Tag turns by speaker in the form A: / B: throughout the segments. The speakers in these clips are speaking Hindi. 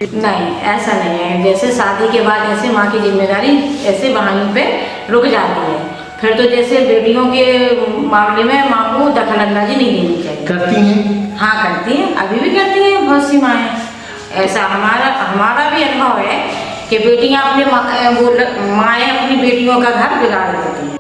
A: नहीं, ऐसा नहीं है। जैसे शादी के बाद ऐसे माँ की जिम्मेदारी ऐसे वहीं पे रुक जाती है। फिर तो जैसे बेटियों के मामले में माँ को दखलंदाजी नहीं देनी चाहिए।
B: करती हैं?
A: हाँ करती हैं, अभी भी करती हैं बहुत सी माएँ। ऐसा हमारा भी अनुभव है कि बेटियाँ अपने माएँ अपनी बेटियों का घर बिगाड़ देती हैं।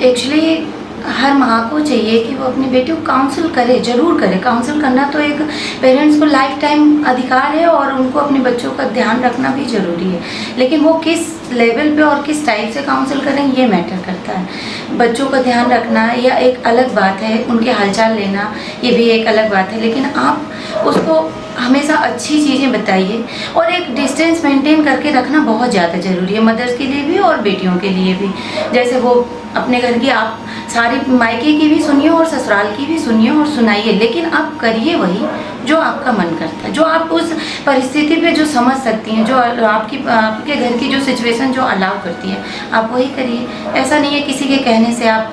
C: एक्चुअली हर माँ को चाहिए कि वो अपनी बेटी को काउंसिल करे, ज़रूर करे। काउंसिल करना तो एक पेरेंट्स को लाइफ टाइम अधिकार है और उनको अपने बच्चों का ध्यान रखना भी ज़रूरी है। लेकिन वो किस लेवल पे और किस टाइप से काउंसिल करें ये मैटर करता है। बच्चों का ध्यान रखना या एक अलग बात है, उनके हालचाल लेना ये भी एक अलग बात है। लेकिन आप उसको हमेशा अच्छी चीज़ें बताइए और एक डिस्टेंस मेंटेन करके रखना बहुत ज़्यादा ज़रूरी है, मदर्स के लिए भी और बेटियों के लिए भी। जैसे वो अपने घर की आप सारी मायके की भी सुनिए और ससुराल की भी सुनिए और सुनाइए, लेकिन आप करिए वही जो आपका मन करता है, जो आप उस परिस्थिति पे जो समझ सकती हैं, जो आपके घर की जो सिचुएशन जो अलाउ करती है, आप वही करिए। ऐसा नहीं है किसी के कहने से आप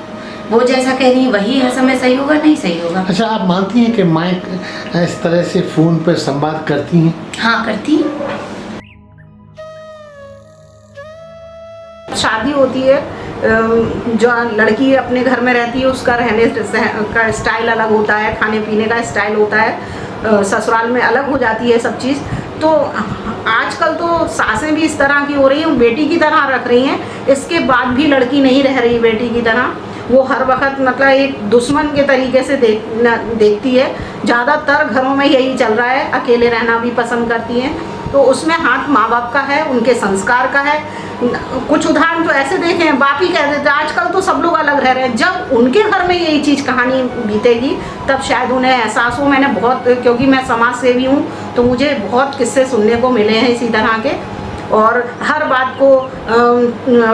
C: वो जैसा कह रही है वही हर समय सही होगा, नहीं सही होगा।
B: अच्छा, आप मानती हैं कि माँ इस तरह से फ़ोन पर संवाद करती हैं?
C: हाँ करती हैं।
D: शादी होती है, जो लड़की अपने घर में रहती है उसका रहने का स्टाइल अलग होता है, खाने पीने का स्टाइल होता है, ससुराल में अलग हो जाती है सब चीज़। तो आजकल तो सासें भी इस तरह की हो रही हैं, बेटी की तरह रख रही हैं। इसके बाद भी लड़की नहीं रह रही बेटी की तरह, वो हर वक्त मतलब एक दुश्मन के तरीके से देखती है। ज़्यादातर घरों में यही चल रहा है, अकेले रहना भी पसंद करती हैं। तो उसमें हाथ माँ बाप का है, उनके संस्कार का है। कुछ उदाहरण तो ऐसे देखे हैं, बाप ही कह देते आजकल तो सब लोग अलग रह रहे हैं। जब उनके घर में यही चीज़ कहानी बीतेगी तब शायद उन्हें एहसास हो। मैंने बहुत, क्योंकि मैं समाज सेवी हूँ तो मुझे बहुत किस्से सुनने को मिले हैं इसी तरह के। और हर बात को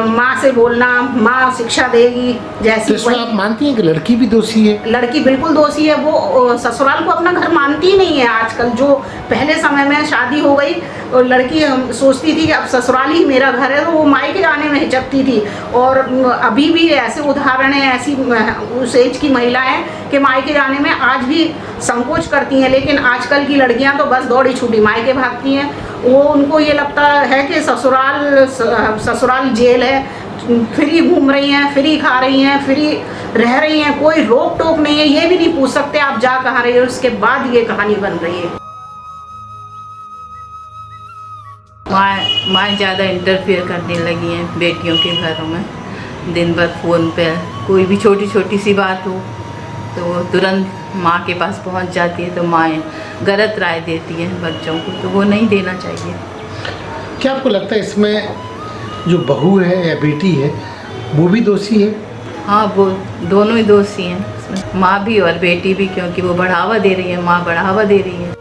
D: माँ से बोलना, माँ शिक्षा देगी जैसी।
B: तो आप मानती हैं कि लड़की भी दोषी है?
D: लड़की बिल्कुल दोषी है। वो ससुराल को अपना घर मानती ही नहीं है आजकल। जो पहले समय में शादी हो गई और लड़की सोचती थी कि अब ससुराल ही मेरा घर है, तो वो मायके जाने में हिचकती थी। और अभी भी ऐसे उदाहरण हैं, ऐसी उस एज की महिलाएं कि मायके जाने में आज भी संकोच करती हैं। लेकिन आजकल की लड़कियां तो बस दौड़ी छूटी मायके भागती हैं। वो उनको ये लगता है कि ससुराल जेल है, फ्री घूम रही हैं, फ्री खा रही हैं, फ्री रह रही हैं, कोई रोक टोक नहीं है। ये भी नहीं पूछ सकते आप जा कहाँ रही हो, उसके बाद ये कहानी बन रही है।
E: माँ ज़्यादा इंटरफेयर करने लगी हैं बेटियों के घरों में। दिन भर फ़ोन पे कोई भी छोटी छोटी सी बात हो तो वो तुरंत माँ के पास पहुँच जाती है। तो माएँ गलत राय देती हैं बच्चों को, तो वो नहीं देना चाहिए।
B: क्या आपको लगता है इसमें जो बहू है या बेटी है वो भी दोषी है?
E: हाँ, वो दोनों ही दोषी हैं, माँ भी और बेटी भी, क्योंकि वो बढ़ावा दे रही है, माँ बढ़ावा दे रही है।